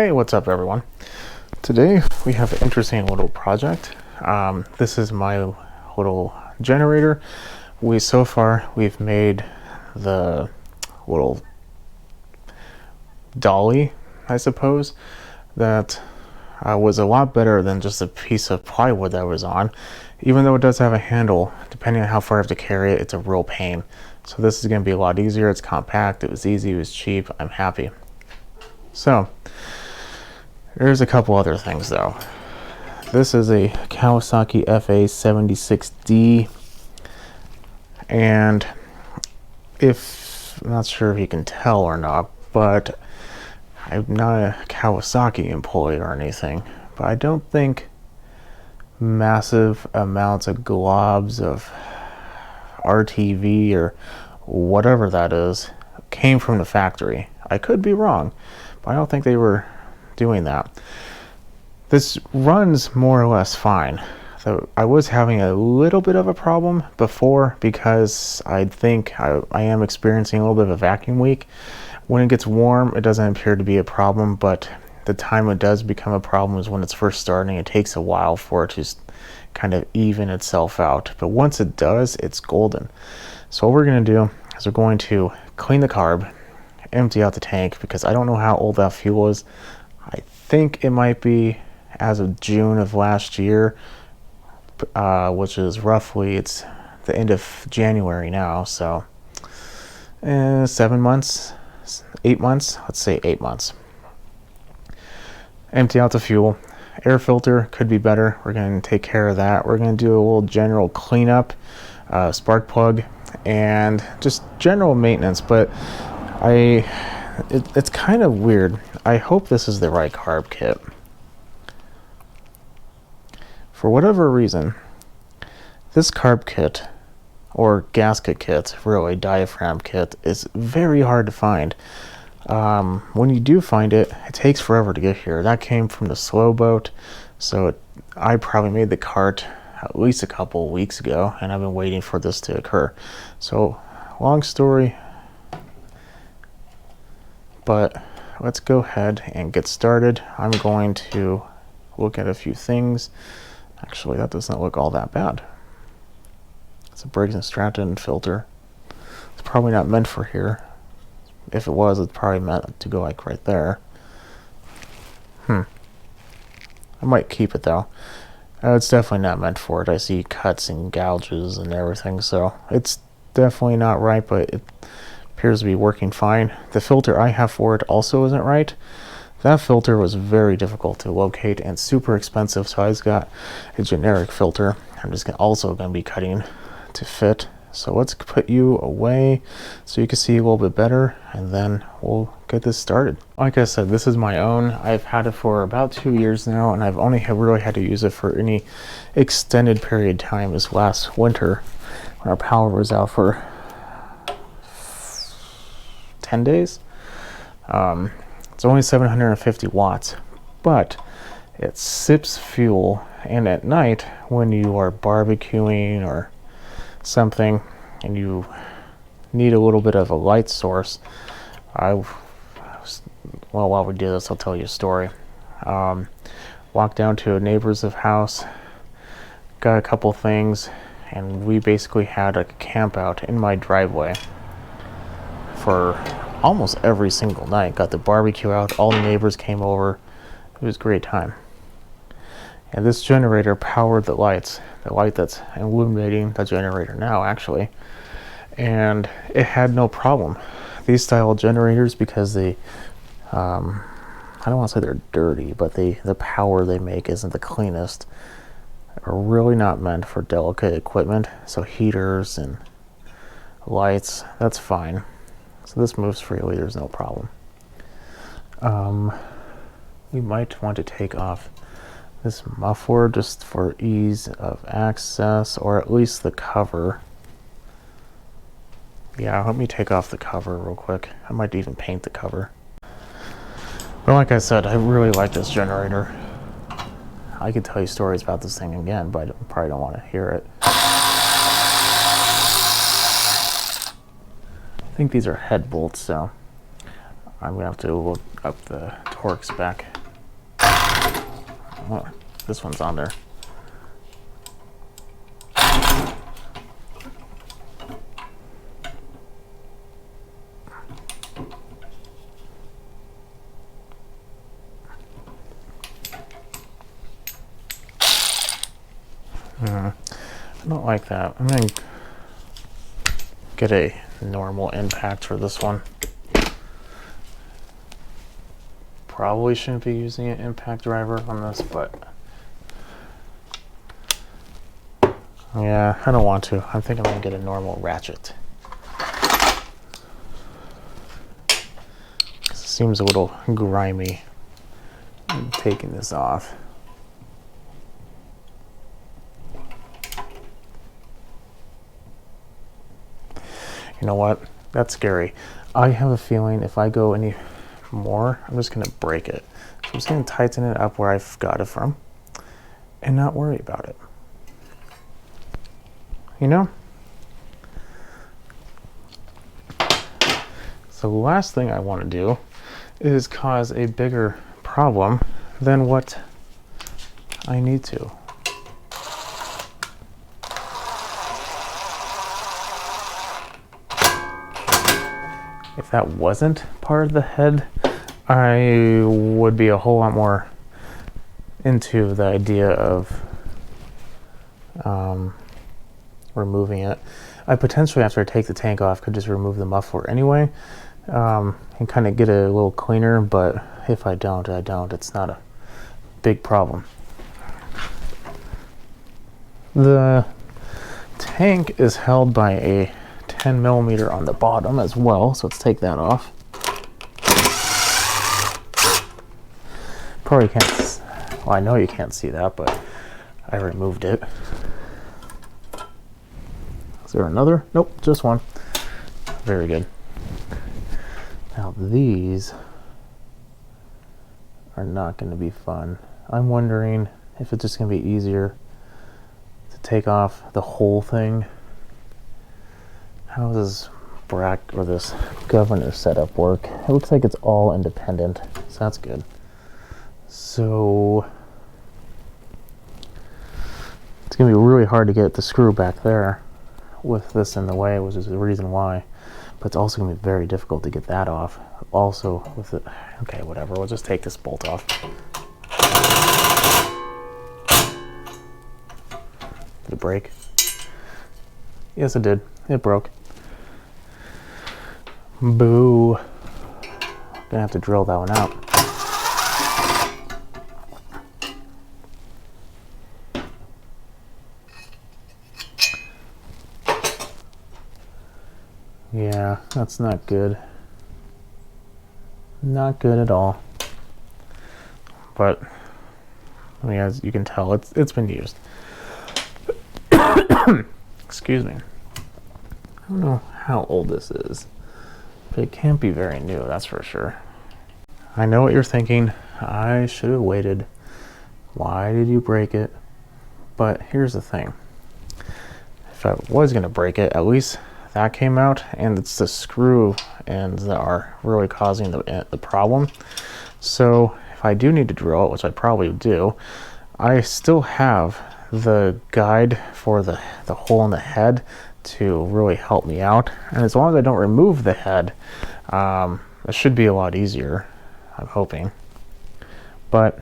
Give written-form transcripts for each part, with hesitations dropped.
Hey, what's up everyone? Today we have an interesting little project. This is my little generator. So far we've made the little dolly, I suppose, that was a lot better than just a piece of plywood that was on. Even though it does have a handle, depending on how far I have to carry it, it's a real pain. So this is going to be a lot easier. It's compact, it was easy, it was cheap, I'm happy. So there's a couple other things though. This is a Kawasaki FA76D, and I'm not sure if you can tell or not, but I'm not a Kawasaki employee or anything, but I don't think massive amounts of globs of RTV or whatever that is came from the factory. I could be wrong, but I don't think they were doing that. This runs more or less fine. So I was having a little bit of a problem before because I think I am experiencing a little bit of a vacuum leak. When it gets warm, it doesn't appear to be a problem, but the time it does become a problem is when it's first starting. It takes a while for it to kind of even itself out, but once it does, it's golden. So what we're going to do is we're going to clean the carb, empty out the tank, because I don't know how old that fuel is. I think it might be as of June of last year, which is roughly, it's the end of January now, so 7 months, 8 months, let's say 8 months. Empty out the fuel. Air filter could be better. We're going to take care of that. We're going to do a little general cleanup, spark plug, and just general maintenance, but it's kind of weird. I hope this is the right carb kit. For whatever reason, this carb kit, or gasket kit, really diaphragm kit, is very hard to find. When you do find it, it takes forever to get here. That came from the slow boat, so I probably made the cart at least a couple of weeks ago, and I've been waiting for this to occur. So long story, but let's go ahead and get started. I'm going to look at a few things. Actually, that does not look all that bad. It's a Briggs & Stratton filter. It's probably not meant for here. If it was, it's probably meant to go like right there. I might keep it though. It's definitely not meant for it. I see cuts and gouges and everything, so it's definitely not right, but it appears to be working fine. The filter I have for it also isn't right. That filter was very difficult to locate and super expensive, so I just got a generic filter. I'm just also going to be cutting to fit. So let's put you away so you can see a little bit better, and then we'll get this started. Like I said, this is my own. I've had it for about 2 years now, and I've only really had to use it for any extended period of time this last winter when our power was out for 10 days. It's only 750 watts, but it sips fuel, and at night when you are barbecuing or something and you need a little bit of a light source, well, while we do this, I'll tell you a story. Walked down to a neighbor's house, got a couple things, and we basically had a camp out in my driveway for almost every single night. Got the barbecue out, all the neighbors came over. It was a great time. And this generator powered the light that's illuminating the generator now, actually. And it had no problem. These style generators, because they, I don't want to say they're dirty, but the power they make isn't the cleanest, are really not meant for delicate equipment. So heaters and lights, that's fine. So this moves freely, there's no problem. We might want to take off this muffler just for ease of access, or at least the cover. Yeah, let me take off the cover real quick. I might even paint the cover. But like I said, I really like this generator. I could tell you stories about this thing again, but I probably don't want to hear it. I think these are head bolts, so I'm gonna have to look up the torque spec. Oh, this one's on there. I don't like that. I'm gonna get a normal impact for this one. Probably shouldn't be using an impact driver on this, but yeah, I don't want to. I think I'm gonna get a normal ratchet. It seems a little grimy. I'm taking this off. You know what? That's scary. I have a feeling if I go any more, I'm just gonna break it. So I'm just gonna tighten it up where I've got it from and not worry about it. You know? So the last thing I want to do is cause a bigger problem than what I need to. If that wasn't part of the head, I would be a whole lot more into the idea of removing it. I potentially, after I take the tank off, could just remove the muffler anyway and kind of get it a little cleaner, but if I don't, I don't. It's not a big problem. The tank is held by a 10mm on the bottom as well, so let's take that off. Probably can't, well, I know you can't see that, but I removed it. Is there another? Nope, just one. Very good. Now these are not going to be fun. I'm wondering if it's just going to be easier to take off the whole thing. How does this governor setup work? It looks like it's all independent, so that's good. So it's going to be really hard to get the screw back there with this in the way, which is the reason why. But it's also going to be very difficult to get that off. Also with it, okay, whatever, we'll just take this bolt off. Did it break? Yes, it did. It broke. Boo. Gonna have to drill that one out. Yeah, that's not good. Not good at all. But I mean, as you can tell, it's been used. Excuse me. I don't know how old this is, but it can't be very new, that's for sure. I know what you're thinking. I should have waited. Why did you break it? But here's the thing. If I was going to break it, at least that came out, and it's the screw ends that are really causing the problem. So if I do need to drill it, which I probably do, I still have the guide for the hole in the head to really help me out. And as long as I don't remove the head, it should be a lot easier, I'm hoping. But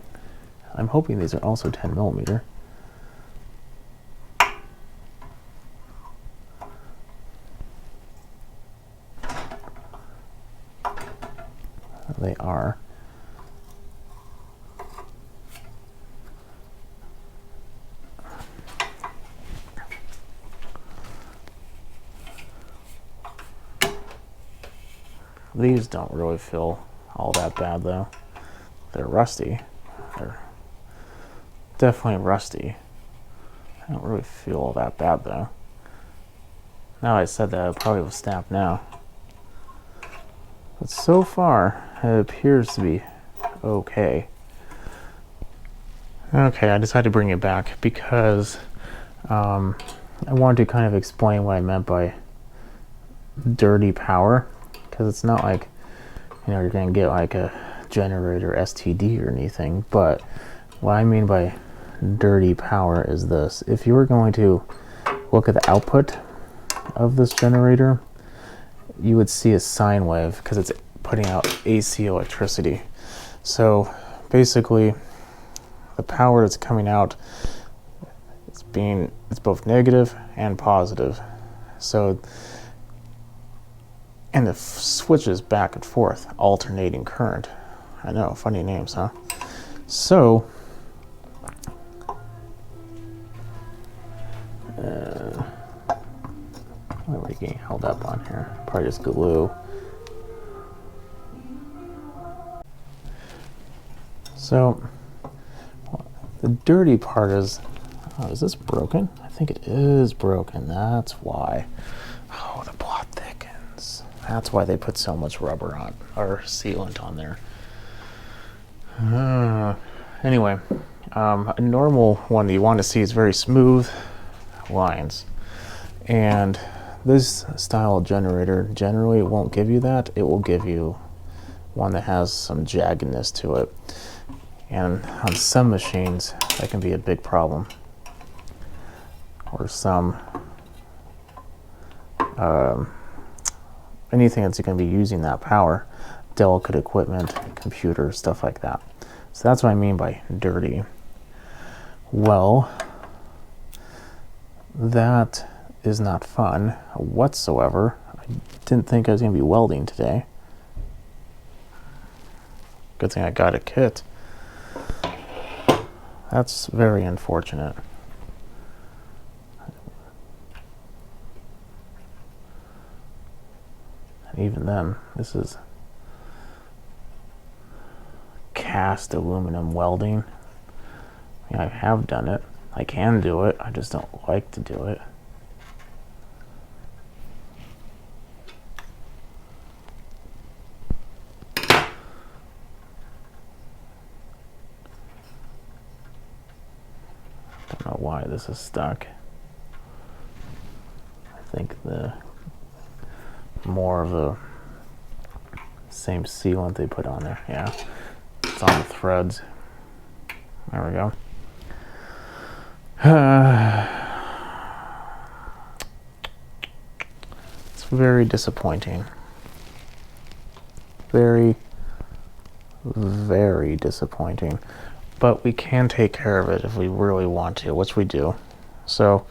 I'm hoping these are also 10mm. They are. These don't really feel all that bad though. They're rusty. They're definitely rusty. I don't really feel all that bad though. Now I said that, it probably will snap now. But so far, it appears to be okay. Okay, I decided to bring it back because I wanted to kind of explain what I meant by dirty power, because it's not like you know, you're going to get like a generator STD or anything. But what I mean by dirty power is this. If you were going to look at the output of this generator, you would see a sine wave because it's putting out AC electricity. So basically the power that's coming out, it's both negative and positive. So, and it switches back and forth, alternating current. I know, funny names, huh? So what are we getting held up on here? Probably just glue. So the dirty part is, oh, is this broken? I think it is broken. That's why. Oh, the plot thickens. That's why they put so much rubber on, or sealant on there. Anyway, a normal one that you want to see is very smooth lines. And this style of generator generally won't give you that. It will give you one that has some jaggedness to it. And on some machines, that can be a big problem. Or some, anything that's going to be using that power, delicate equipment, computers, stuff like that. So that's what I mean by dirty. Well, that is not fun whatsoever. I didn't think I was going to be welding today. Good thing I got a kit. That's very unfortunate. And even then, this is cast aluminum welding. I mean, I have done it. I can do it. I just don't like to do it. Don't know why this is stuck. I think the more of the same sealant they put on there. Yeah, it's on the threads. There we go. It's very disappointing. Very, very disappointing. But we can take care of it if we really want to, which we do. So,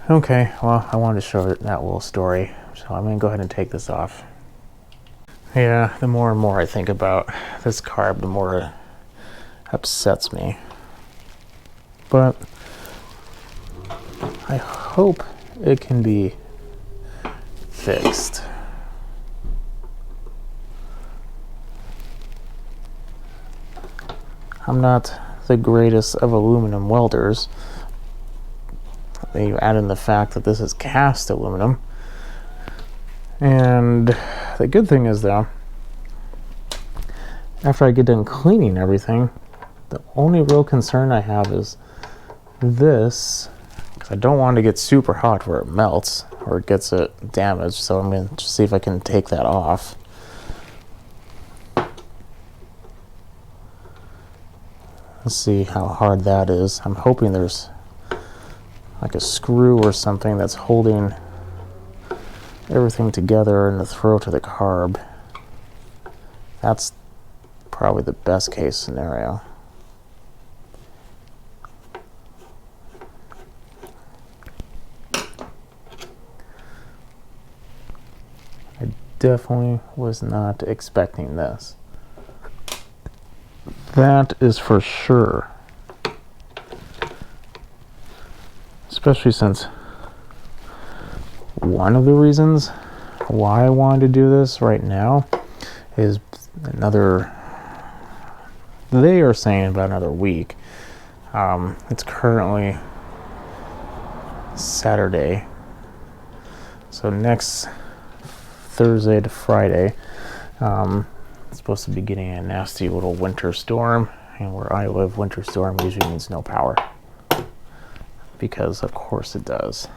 okay, well, I wanted to show that little story. So I'm going to go ahead and take this off. Yeah, the more and more I think about this carb, the more it upsets me. But I hope it can be fixed. I'm not the greatest of aluminum welders. You add in the fact that this is cast aluminum. And the good thing is, though, after I get done cleaning everything, the only real concern I have is this, because I don't want to get super hot where it melts or it gets it damaged. So I'm going to see if I can take that off. Let's see how hard that is. I'm hoping there's like a screw or something that's holding everything together in the throat of the carb. That's probably the best case scenario. I definitely was not expecting this. That is for sure. Especially since one of the reasons why I wanted to do this right now is they are saying about another week. It's currently Saturday. So next Thursday to Friday, it's supposed to be getting a nasty little winter storm, and where I live, winter storm usually means no power, because of course it does.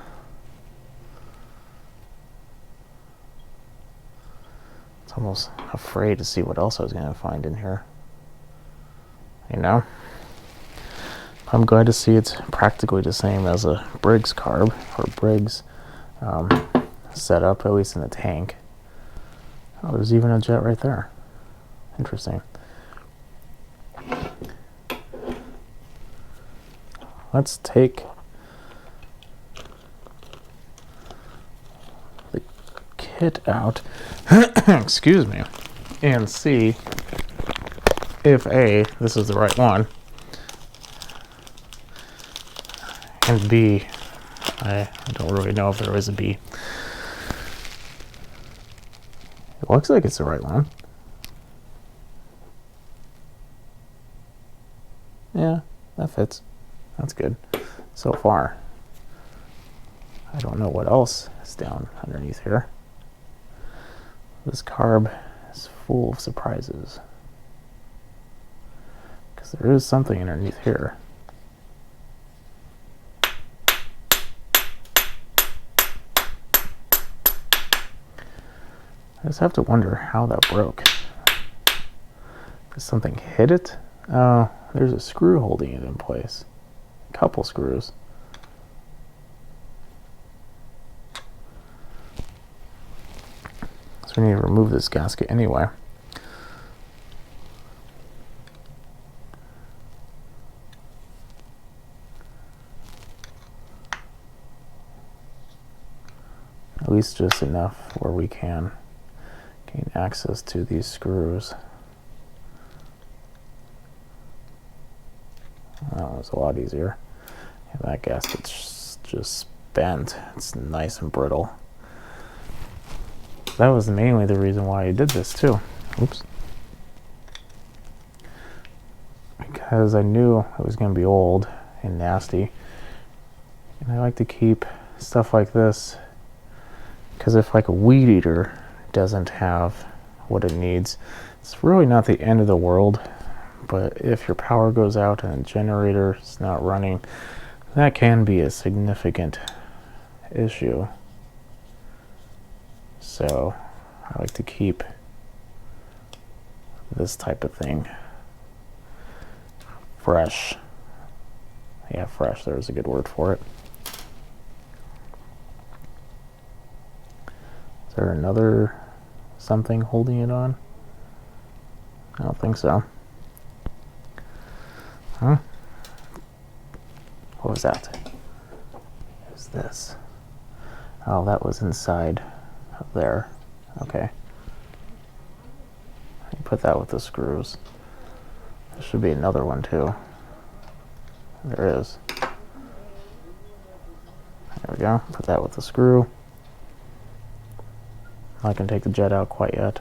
was almost afraid to see what else I was going to find in here. You know? I'm glad to see it's practically the same as a Briggs carb, or Briggs setup, at least in the tank. Oh, there's even a jet right there. Interesting. Let's take the kit out, excuse me, and see if A, this is the right one, and B, I don't really know if there is a B. It looks like it's the right one. Yeah, that fits. That's good so far. I don't know what else is down underneath here. This carb is full of surprises, because there is something underneath here. I just have to wonder how that broke. Did something hit it? Oh, there's a screw holding it in place. A couple screws. So we need to remove this gasket anyway. At least just enough where we can gain access to these screws. That was a lot easier. And that gasket's just bent. It's nice and brittle. That was mainly the reason why I did this too. Oops. Because I knew it was going to be old and nasty. And I like to keep stuff like this, because if like a weed eater doesn't have what it needs, it's really not the end of the world. But if your power goes out and the generator is not running, that can be a significant issue. So I like to keep this type of thing fresh. Yeah, fresh, there's a good word for it. Is there another something holding it on? I don't think so. Huh? What was that? What is this? Oh, that was inside up there. Okay. Put that with the screws. There should be another one too. There is. There we go. Put that with the screw. I can take the jet out quite yet.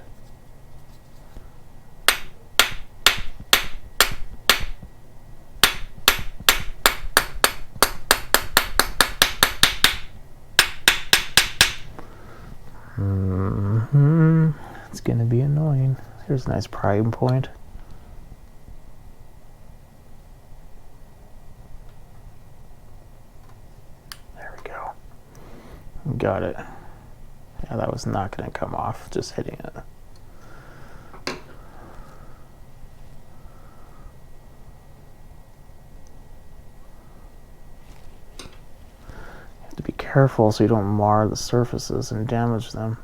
It's gonna be annoying. Here's a nice prying point. There we go. Got it. Yeah, that was not gonna come off just hitting it. You have to be careful so you don't mar the surfaces and damage them.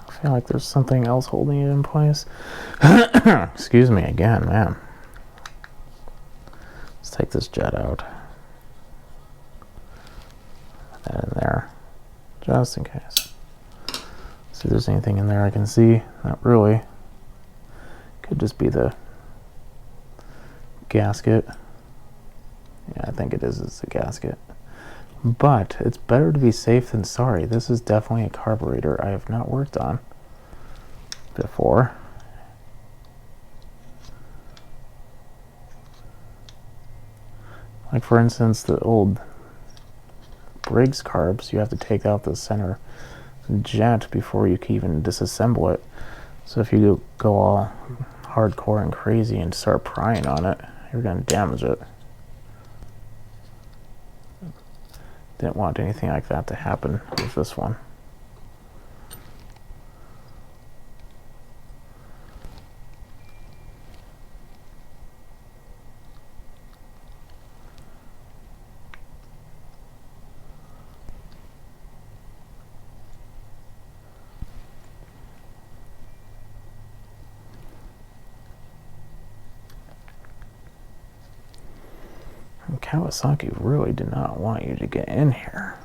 I feel like there's something else holding it in place. Excuse me again, man. Let's take this jet out. Put that in there, just in case. See if there's anything in there I can see. Not really. Could just be the gasket. Yeah, I think it is. It's a gasket. But it's better to be safe than sorry. This is definitely a carburetor I have not worked on before. Like for instance, the old Briggs carbs, you have to take out the center jet before you can even disassemble it. So if you go all hardcore and crazy and start prying on it, you're going to damage it. Didn't want anything like that to happen with this one. Kawasaki really did not want you to get in here.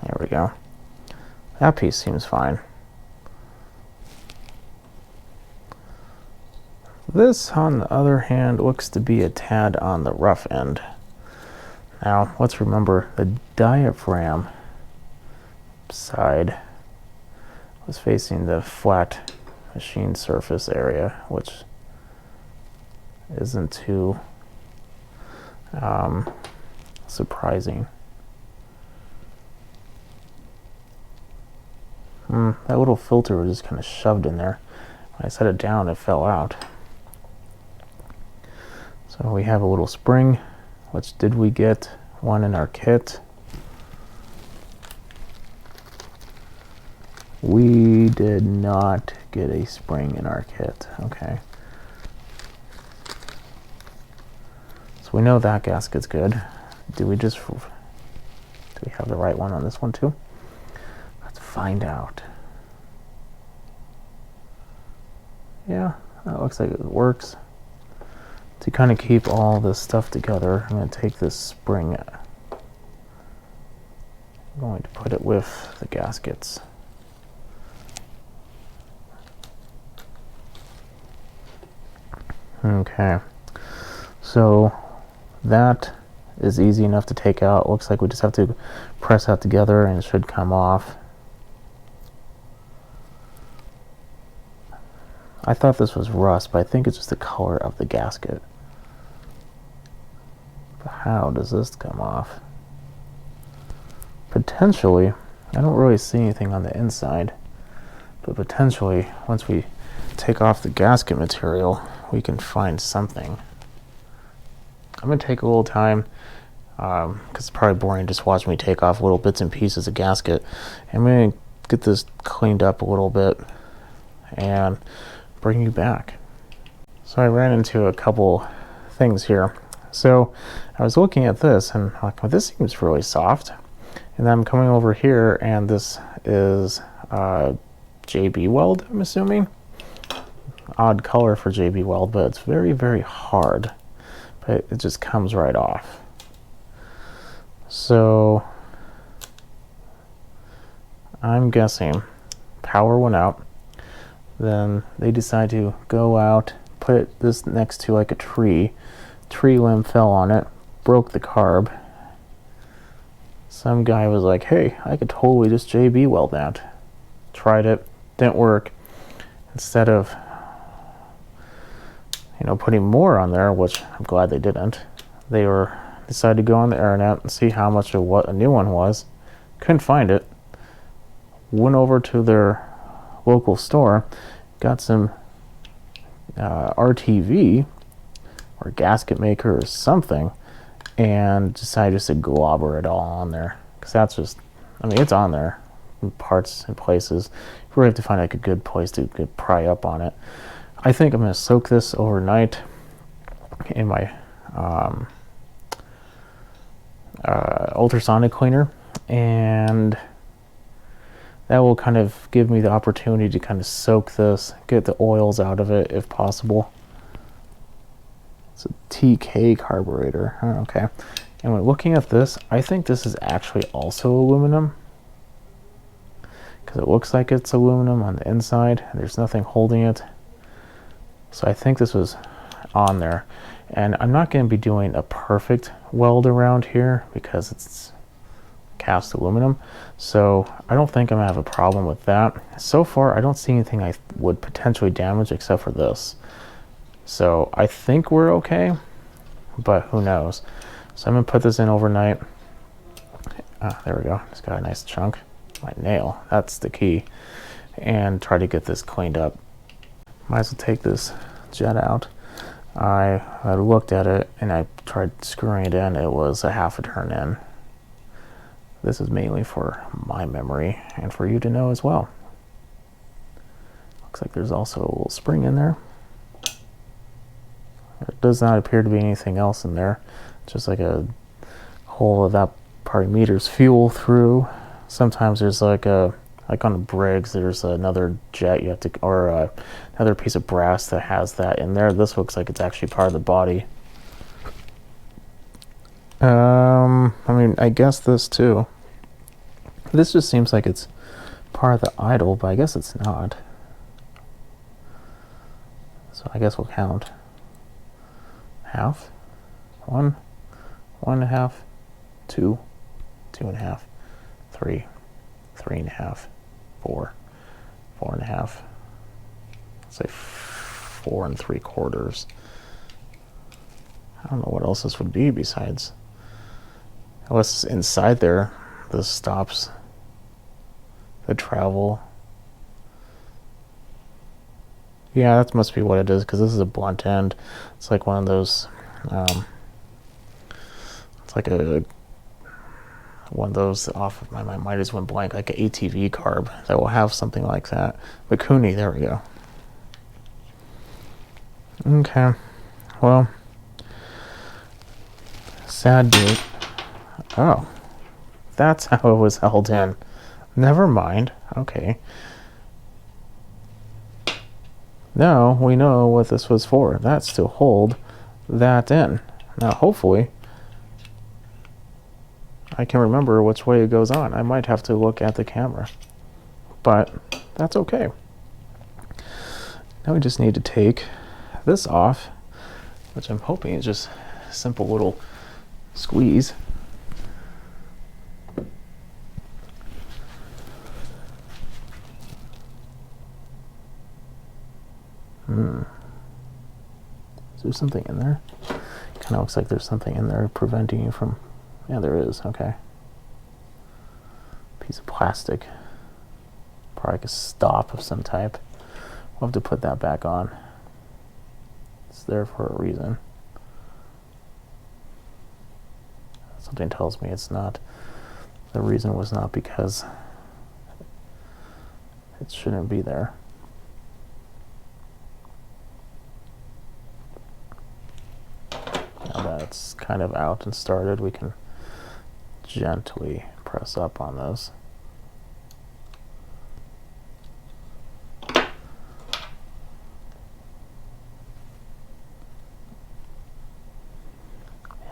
There we go. That piece seems fine. This, on the other hand, looks to be a tad on the rough end. Now, let's remember the diaphragm side was facing the flat machine surface area, which isn't too surprising. That little filter was just kind of shoved in there. When I set it down, it fell out. So we have a little spring, which did we get one in our kit? We did not get a spring in our kit. Okay. So we know that gasket's good. Do we have the right one on this one too? Let's find out. Yeah, that looks like it works. To kind of keep all this stuff together, I'm going to take this spring. I'm going to put it with the gaskets. Okay, so that is easy enough to take out. Looks like we just have to press that together and it should come off. I thought this was rust, but I think it's just the color of the gasket. But how does this come off? Potentially, I don't really see anything on the inside, but potentially, once we take off the gasket material, we can find something. I'm going to take a little time, because it's probably boring just watching me take off little bits and pieces of gasket. I'm going to get this cleaned up a little bit and bring you back. So I ran into a couple things here. So I was looking at this and I'm like, well, this seems really soft. And then I'm coming over here and this is JB Weld, I'm assuming. Odd color for JB Weld, but it's very, very hard. But it just comes right off. So I'm guessing power went out. Then they decide to go out, put this next to like a tree. Tree limb fell on it, broke the carb. Some guy was like, hey, I could totally just JB weld that. Tried it, didn't work. Instead of, putting more on there, which I'm glad they didn't, they decided to go on the internet and see how much of what a new one was. Couldn't find it. Went over to their local store, got some RTV or gasket maker or something, and decided just to globber it all on there. Because that's just, it's on there in parts and places. You really have to find like a good place to pry up on it. I think I'm going to soak this overnight in my ultrasonic cleaner, and that will kind of give me the opportunity to kind of soak this, get the oils out of it if possible. It's a TK carburetor. Okay. And when looking at this, I think this is actually also aluminum, because it looks like it's aluminum on the inside and there's nothing holding it. So I think this was on there. And I'm not going to be doing a perfect weld around here because it's cast aluminum, so I don't think I'm gonna have a problem with that. So far I don't see anything I would potentially damage except for this, so I think we're okay, but who knows. So I'm gonna put this in overnight. There we go, it's got a nice chunk. My nail, that's the key. And try to get this cleaned up. Might as well take this jet out. I looked at it and I tried screwing it in. It was a half a turn in. This is mainly for my memory and for you to know as well. Looks like there's also a little spring in there. There does not appear to be anything else in there. Just like a hole of that probably meters fuel through. Sometimes there's like on the Briggs, there's another jet you have to, or another piece of brass that has that in there. This looks like it's actually part of the body. I mean, I guess this too. This just seems like it's part of the idle, but I guess it's not. So I guess we'll count. Half, 1, 1.5, 2, 2.5, 3, 3.5, 4, 4.5. Let's say 4 3/4. I don't know what else this would be besides. Unless inside there, this stops the travel. Yeah, that must be what it is, because this is a blunt end. It's like one of those, it's like one of those off of my mind just went blank, like an ATV carb that will have something like that. Mikuni, there we go. Okay, well, sad date. Oh, that's how it was held in. Never mind. Okay. Now we know what this was for. That's to hold that in. Now hopefully I can remember which way it goes on. I might have to look at the camera, but that's okay. Now we just need to take this off, which I'm hoping is just a simple little squeeze. Is there something in there? Kind of looks like there's something in there preventing you from... Yeah, there is. Okay. Piece of plastic. Probably like a stop of some type. We'll have to put that back on. It's there for a reason. Something tells me it's not. The reason was not because it shouldn't be there. Now that it's kind of out and started, we can gently press up on those.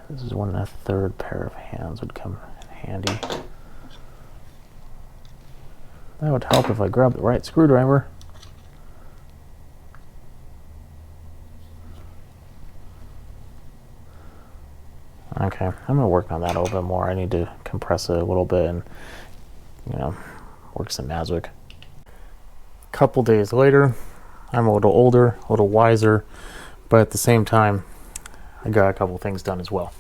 This is when a third pair of hands would come in handy. That would help if I grabbed the right screwdriver. Okay, I'm going to work on that a little bit more. I need to compress it a little bit and, you know, work some magic. A couple days later, I'm a little older, a little wiser, but at the same time, I got a couple things done as well.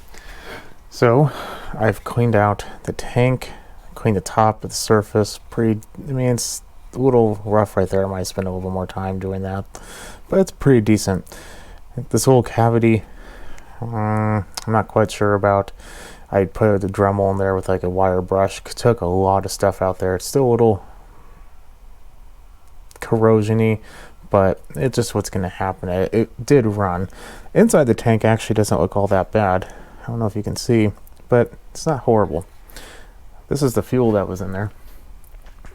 So I've cleaned out the tank, cleaned the top of the surface. I mean, it's a little rough right there. I might spend a little more time doing that, but it's pretty decent. This little cavity, I'm not quite sure about. I put the Dremel in there with like a wire brush, took a lot of stuff out there. It's still a little corrosion-y, but it's just what's going to happen. It did run. Inside the tank actually doesn't look all that bad. I don't know if you can see, but it's not horrible. This is the fuel that was in there.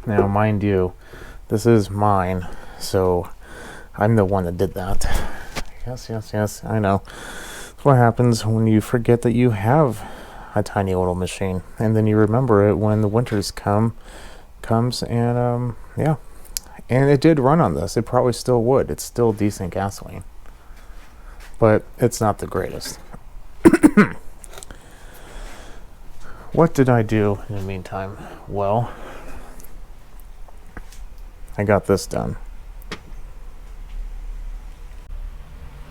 Now, mind you, this is mine, so I'm the one that did that. Yes, I know. That's what happens when you forget that you have a tiny little machine, and then you remember it when the winters comes, and yeah. And it did run on this. It probably still would. It's still decent gasoline. but it's not the greatest. What did I do in the meantime? Well, I got this done.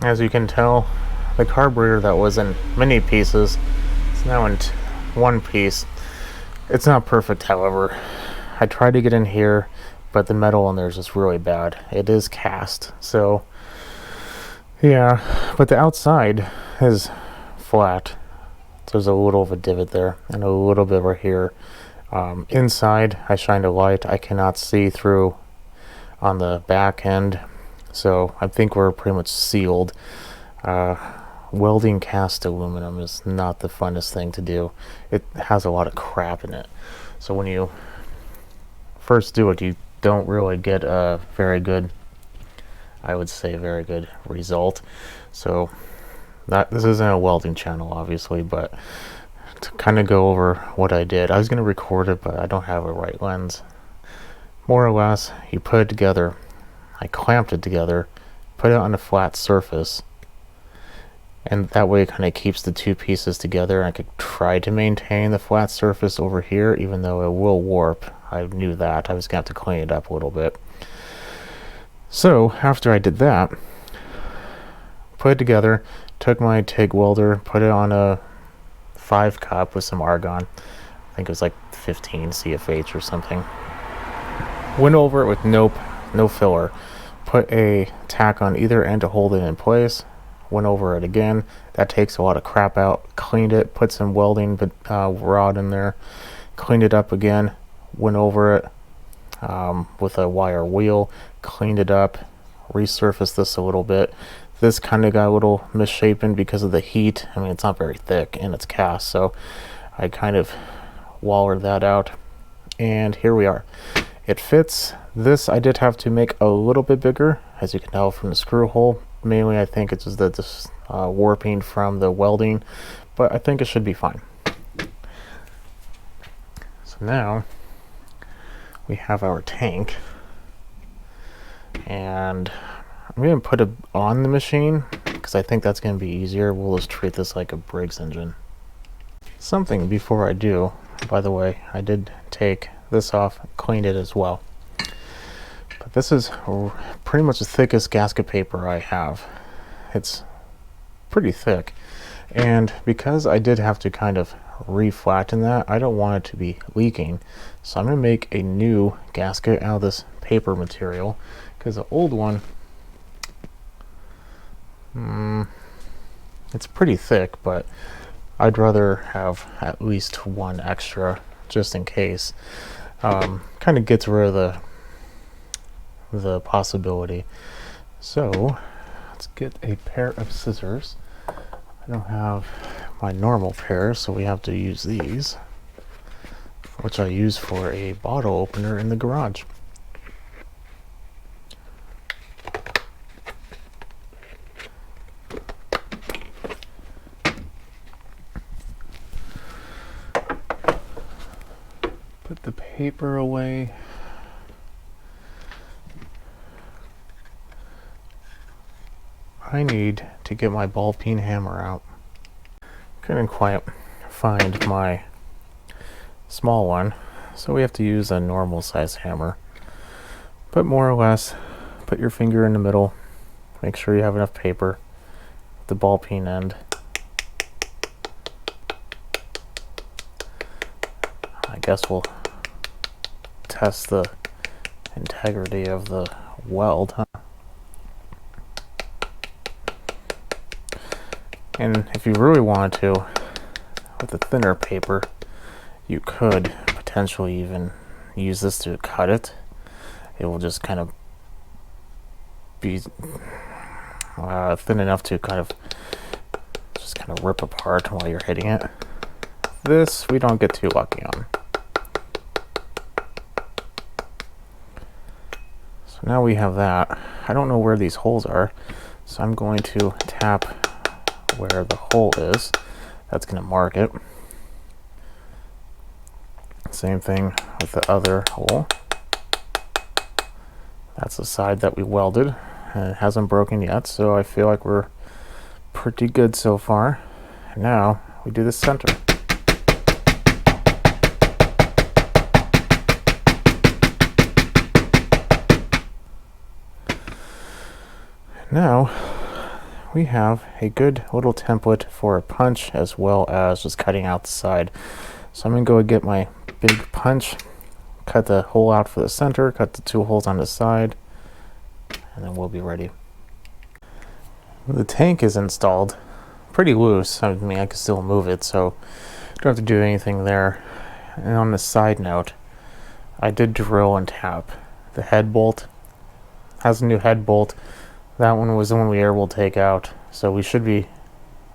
As you can tell, the carburetor that was in many pieces is now in one piece. It's not perfect, however. I tried to get in here, but the metal in there is just really bad. It is cast, so yeah, but the outside is flat. There's a little of a divot there and a little bit right here. Inside, I shined a light. I cannot see through on the back end, so I think we're pretty much sealed. Welding cast aluminum is not the funnest thing to do. It has a lot of crap in it, so when you first do it, you don't really get a very good, I would say, very good result. So this isn't a welding channel, obviously, but to kind of go over what I did, I was going to record it, but I don't have a right lens. More or less, you put it together. I clamped it together, put it on a flat surface, and that way it kind of keeps the two pieces together. I could try to maintain the flat surface over here, even though it will warp. I knew that. I was going to have to clean it up a little bit. So after I did that, put it together, took my TIG welder, put it on a 5 cup with some argon. I think it was like 15 CFH or something. Went over it with no filler. Put a tack on either end to hold it in place. Went over it again. That takes a lot of crap out. Cleaned it, put some welding rod in there, cleaned it up again, went over it with a wire wheel, cleaned it up, resurfaced this a little bit. This kind of got a little misshapen because of the heat. I mean, it's not very thick and it's cast, so I kind of wallered that out, and here we are. It fits. This I did have to make a little bit bigger, as you can tell from the screw hole. Mainly I think it's just the warping from the welding, but I think it should be fine. So now we have our tank, and I'm going to put it on the machine because I think that's going to be easier. We'll just treat this like a Briggs engine. Something before I do, by the way, I did take this off, cleaned it as well. But this is pretty much the thickest gasket paper I have. It's pretty thick, and because I did have to kind of re-flatten that, I don't want it to be leaking, so I'm going to make a new gasket out of this paper material, because the old one, it's pretty thick, but I'd rather have at least one extra just in case. Kind of gets rid of the possibility. So let's get a pair of scissors. I don't have my normal pair, so we have to use these, which I use for a bottle opener in the garage. Put the paper away. I need to get my ball peen hammer out. Couldn't quite find my small one, so we have to use a normal size hammer. But more or less, put your finger in the middle, make sure you have enough paper, the ball peen end. I guess we'll test the integrity of the weld, huh? And if you really wanted to, with a thinner paper, you could potentially even use this to cut it. It will just kind of be thin enough to kind of rip apart while you're hitting it. This we don't get too lucky on. So now we have that. I don't know where these holes are, so I'm going to tap where the hole is. That's going to mark it. Same thing with the other hole. That's the side that we welded, and it hasn't broken yet, so I feel like we're pretty good so far. And now we do the center. Now we have a good little template for a punch as well as just cutting out the side. So I'm going to go and get my big punch, cut the hole out for the center, cut the 2 holes on the side, and then we'll be ready. The tank is installed pretty loose. I mean, I can still move it, so don't have to do anything there. And on the side note, I did drill and tap the head bolt. Has a new head bolt. That one was the one we were able to take out, so we should be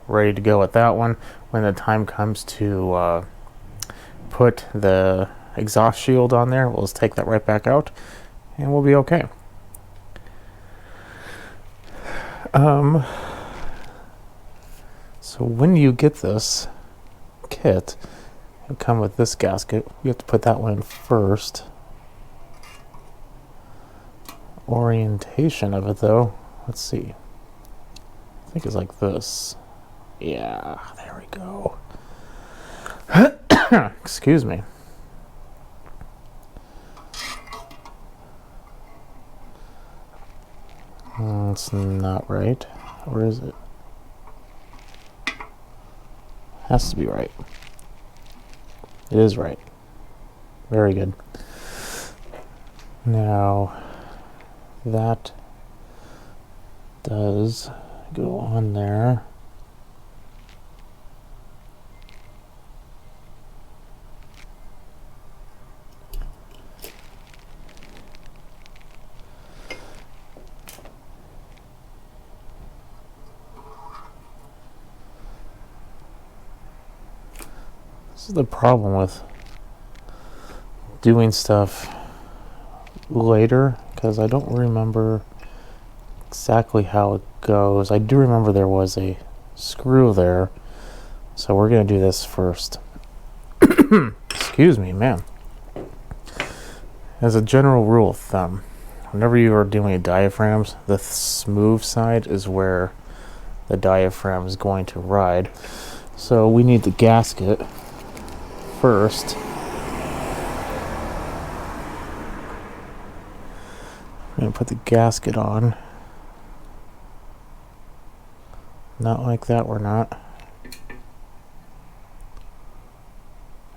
ready to go with that one when the time comes to put the exhaust shield on there. We'll just take that right back out and we'll be okay. So when you get this kit, it'll come with this gasket. You have to put that one in first. Orientation of it though, let's see. I think it's like this. Yeah, there we go. Excuse me. It's not right. Or is it? Has to be right. It is right. Very good. Now, that does go on there. This is the problem with doing stuff later, because I don't remember exactly how it goes. I do remember there was a screw there, so we're going to do this first. Excuse me, man. As a general rule of thumb, whenever you are doing diaphragms, the smooth side is where the diaphragm is going to ride. So we need the gasket first. I'm going to put the gasket on. Not like that, we're not.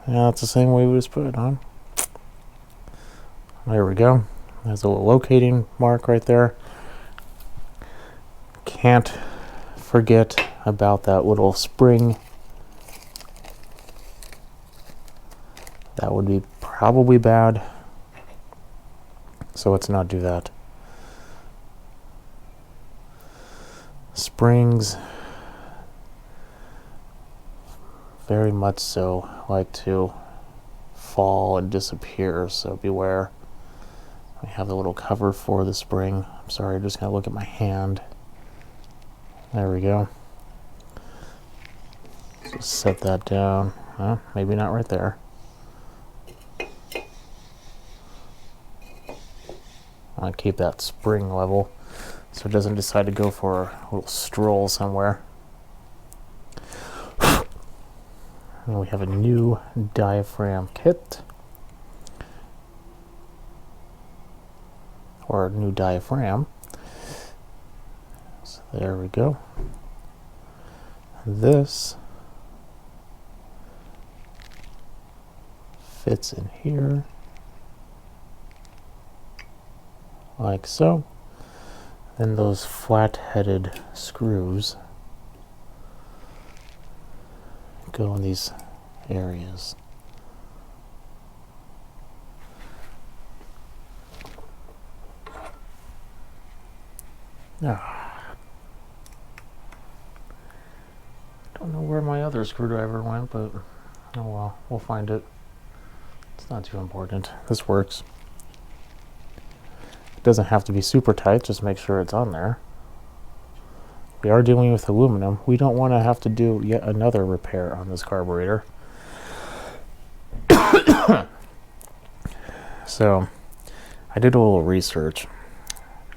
Yeah, that's the same way we just put it on. There we go. There's a little locating mark right there. Can't forget about that little spring. That would be probably bad. So let's not do that. Springs, very much so, like to fall and disappear, so beware. I have the little cover for the spring. I'm sorry, I'm just going to look at my hand. There we go. Just set that down. Well, maybe not right there. I want to keep that spring level so it doesn't decide to go for a little stroll somewhere. And we have a new diaphragm kit, or a new diaphragm. So there we go. This fits in here like so. Then those flat-headed screws go in these areas. Don't know where my other screwdriver went, but oh well, we'll find it. It's not too important. This works. It doesn't have to be super tight, just make sure it's on there. We are dealing with aluminum. We don't want to have to do yet another repair on this carburetor. So, I did a little research.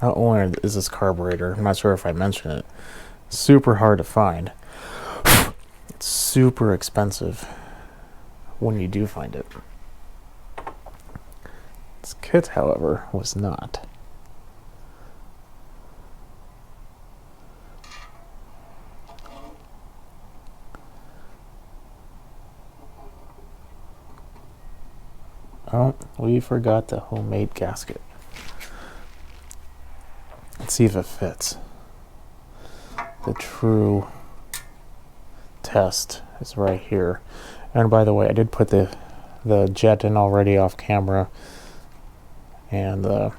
Not only is this carburetor, I'm not sure if I mentioned it, super hard to find. It's super expensive when you do find it. This kit, however, was not. Oh, we forgot the homemade gasket. Let's see if it fits. The true test is right here. And by the way, I did put the jet in already off camera, and the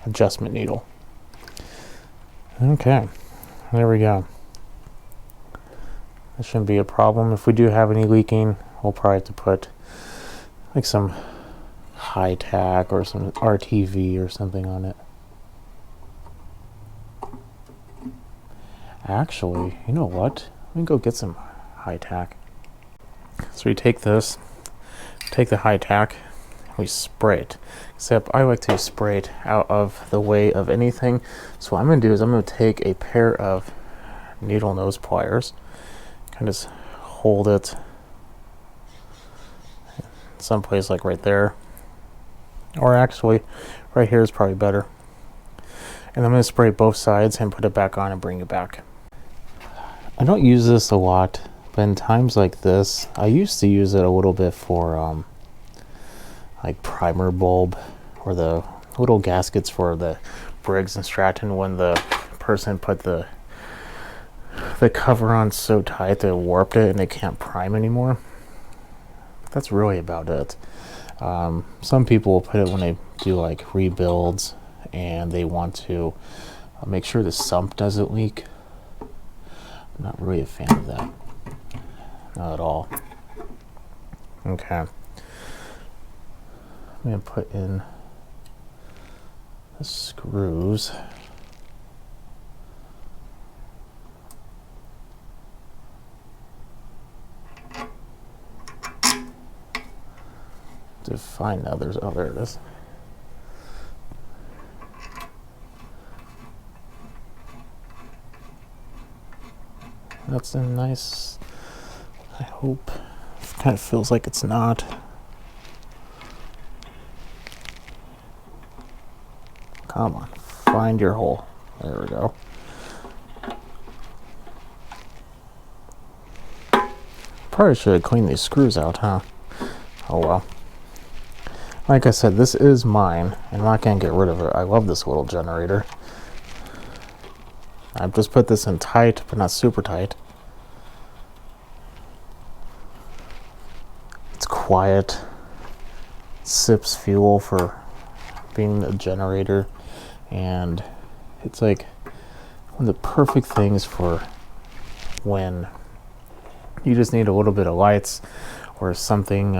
adjustment needle. Okay, there we go. That shouldn't be a problem. If we do have any leaking, we'll probably have to put like some high tack or some RTV or something on it. Actually, you know what? Let me go get some high tack. So we take this, take the high tack, we spray it. Except I like to spray it out of the way of anything. So what I'm going to do is I'm going to take a pair of needle nose pliers, kind of just hold it someplace like right there, or actually right here is probably better. And I'm going to spray both sides and put it back on and bring it back. I don't use this a lot, but in times like this, I used to use it a little bit for like primer bulb, or the little gaskets for the Briggs and Stratton when the person put the cover on so tight that it warped it and they can't prime anymore. That's really about it. Some people will put it when they do like rebuilds and they want to make sure the sump doesn't leak. I'm not really a fan of that. Not at all. Okay. I'm going to put in the screws. To find others. Oh, there it is. That's a nice, I hope. It kind of feels like it's not. Come on, find your hole. There we go. Probably should have cleaned these screws out, huh? Oh well. Like I said, this is mine. I'm not going to get rid of it. I love this little generator. I've just put this in tight, but not super tight. It's quiet. It sips fuel for being a generator. And it's like one of the perfect things for when you just need a little bit of lights or something,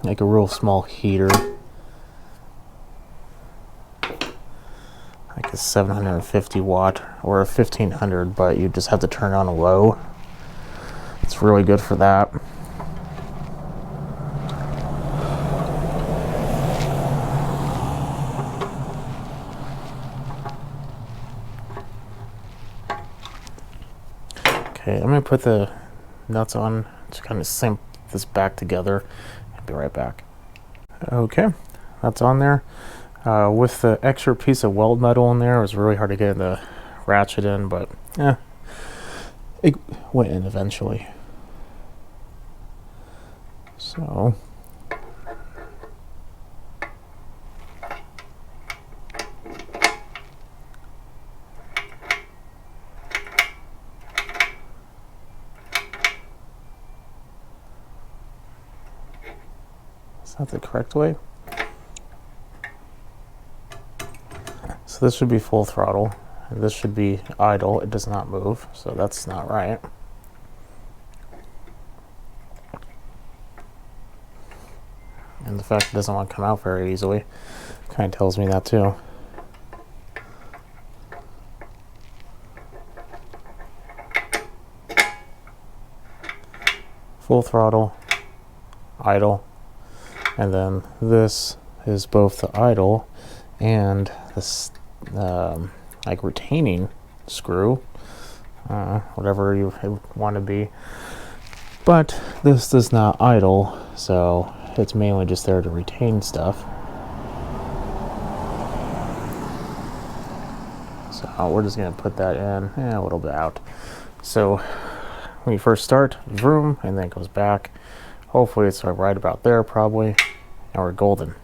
like a real small heater, like a 750 watt or a 1500, but you just have to turn on low. It's really good for that. Okay, I'm going to put the nuts on to kind of sink this back together. I'll be right back. Okay, that's on there. With the extra piece of weld metal in there, it was really hard to get the ratchet in, but it went in eventually. So is that the correct way? So this should be full throttle, and this should be idle. It does not move, so that's not right. And the fact it doesn't want to come out very easily kind of tells me that too. Full throttle, idle, and then this is both the idle and this like retaining screw, whatever you want to be. But this does not idle, so it's mainly just there to retain stuff. So we're just going to put that in a little bit out. So when you first start, vroom, and then it goes back. Hopefully it's right about there probably, and we're golden.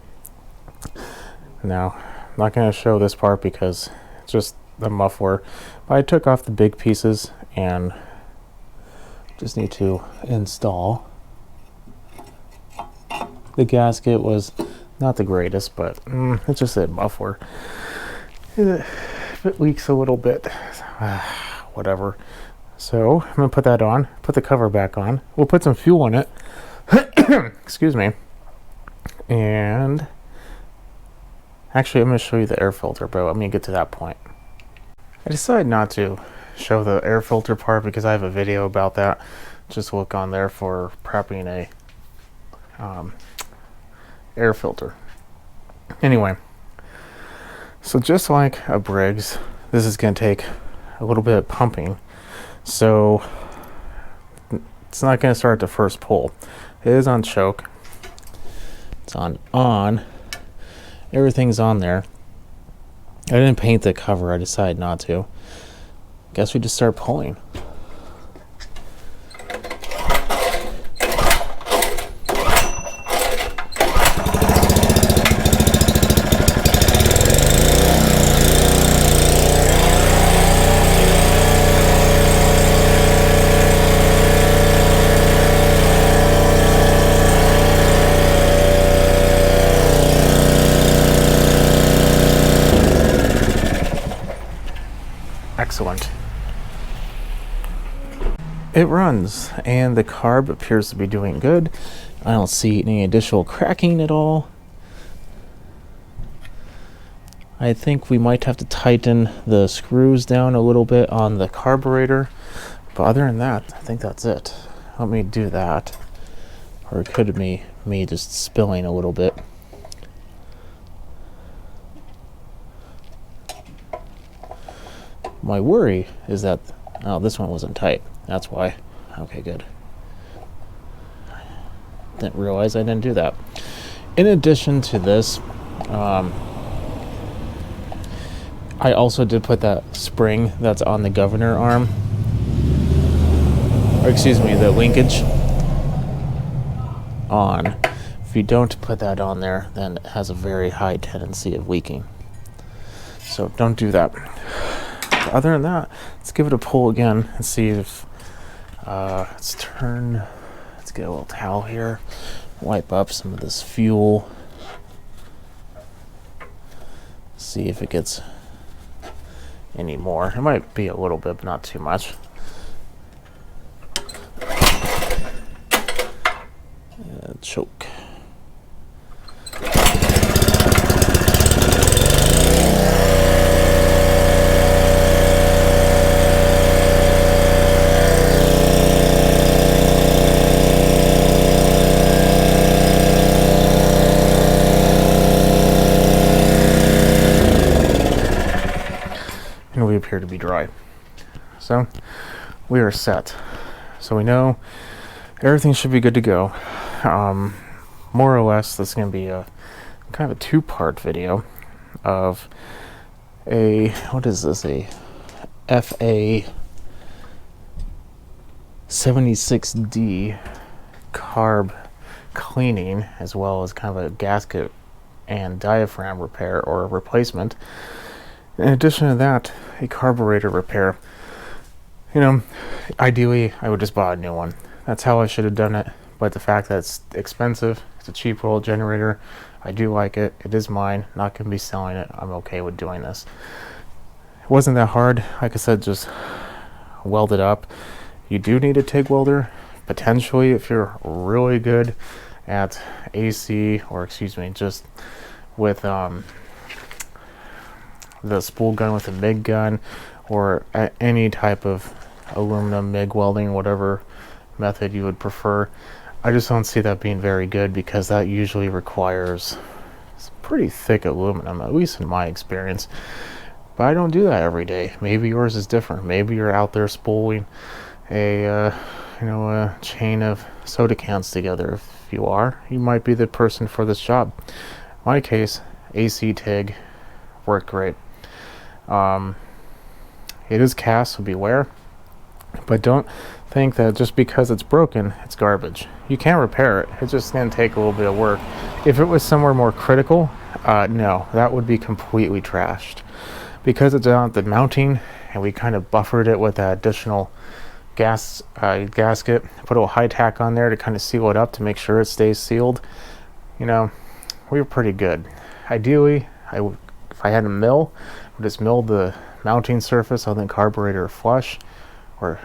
Now, I'm not going to show this part because it's just the muffler, but I took off the big pieces and just need to install. The gasket was not the greatest, but it's just a muffler. If it leaks a little bit, whatever. So I'm going to put that on, put the cover back on. We'll put some fuel in it. Excuse me. And actually, I'm going to show you the air filter, but let me get to that point. I decided not to show the air filter part because I have a video about that. Just look on there for prepping a air filter. Anyway, so just like a Briggs, this is going to take a little bit of pumping. So it's not going to start the first pull. It is on choke. It's on. Everything's on there. I didn't paint the cover. I decided not to. Guess we just start pulling. Excellent. It runs, and the carb appears to be doing good. I don't see any additional cracking at all. I think we might have to tighten the screws down a little bit on the carburetor, but other than that, I think that's it. Let me do that, or it could be me just spilling a little bit. My worry is that, oh, this one wasn't tight. That's why. Okay, good. Didn't realize I didn't do that. In addition to this, I also did put that spring that's on the governor arm, or excuse me, the linkage on. If you don't put that on there, then it has a very high tendency of leaking. So don't do that. Other than that, let's give it a pull again and see if let's get a little towel here, wipe up some of this fuel, see if it gets any more. It might be a little bit, but not too much. And choke. And we appear to be dry. So we are set. So we know everything should be good to go. More or less, this is going to be a kind of a two-part video of a, what is this, a FA76D Carb cleaning, as well as kind of a gasket and diaphragm repair or replacement. In addition to that, a carburetor repair. You know, ideally I would just buy a new one. That's how I should have done it, but the fact that it's expensive, it's a cheap roll generator, I do like it. It is mine, not going to be selling it. I'm okay with doing this. It wasn't that hard. Like I said, just weld it up. You do need a TIG welder, potentially, if you're really good at AC, or excuse me, just with the spool gun with a MIG gun, or any type of aluminum MIG welding, whatever method you would prefer. I just don't see that being very good because that usually requires some pretty thick aluminum, at least in my experience. But I don't do that every day. Maybe yours is different. Maybe you're out there spooling a a chain of soda cans together. If you are, you might be the person for this job. In my case, AC TIG worked great. It is cast, so beware. But don't think that just because it's broken, it's garbage. You can repair it. It's just going to take a little bit of work. If it was somewhere more critical, no, that would be completely trashed. Because it's on the mounting, and we kind of buffered it with that additional gasket, put a little high tack on there to kind of seal it up to make sure it stays sealed. We were pretty good. Ideally, if I had a mill, I would just mill the mounting surface on the carburetor flush, or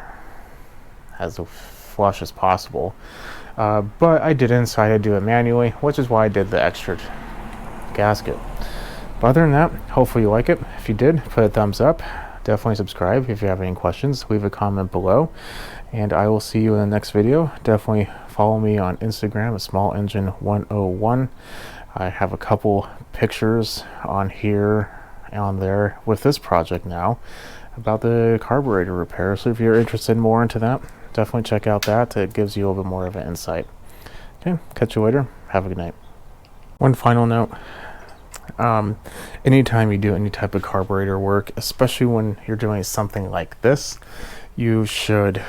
as flush as possible. But I did inside, I do it manually, which is why I did the extra gasket. But other than that, hopefully you like it. If you did, put a thumbs up. Definitely subscribe. If you have any questions, leave a comment below. And I will see you in the next video. Definitely follow me on Instagram at smallengine101. I have a couple pictures on here and on there with this project now about the carburetor repair. So if you're interested more into that, definitely check out that. It gives you a little bit more of an insight. Okay, catch you later. Have a good night. One final note. Anytime you do any type of carburetor work, especially when you're doing something like this, you should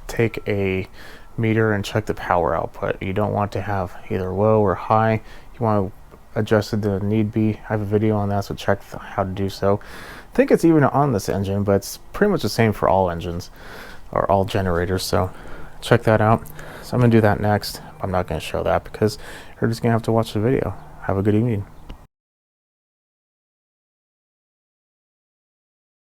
take a meter and check the power output. You don't want to have either low or high. You want to adjust it to need be. I have a video on that, so check how to do so. I think it's even on this engine, but it's pretty much the same for all engines or all generators, so check that out. So I'm going to do that next. I'm not going to show that because you're just going to have to watch the video. Have a good evening.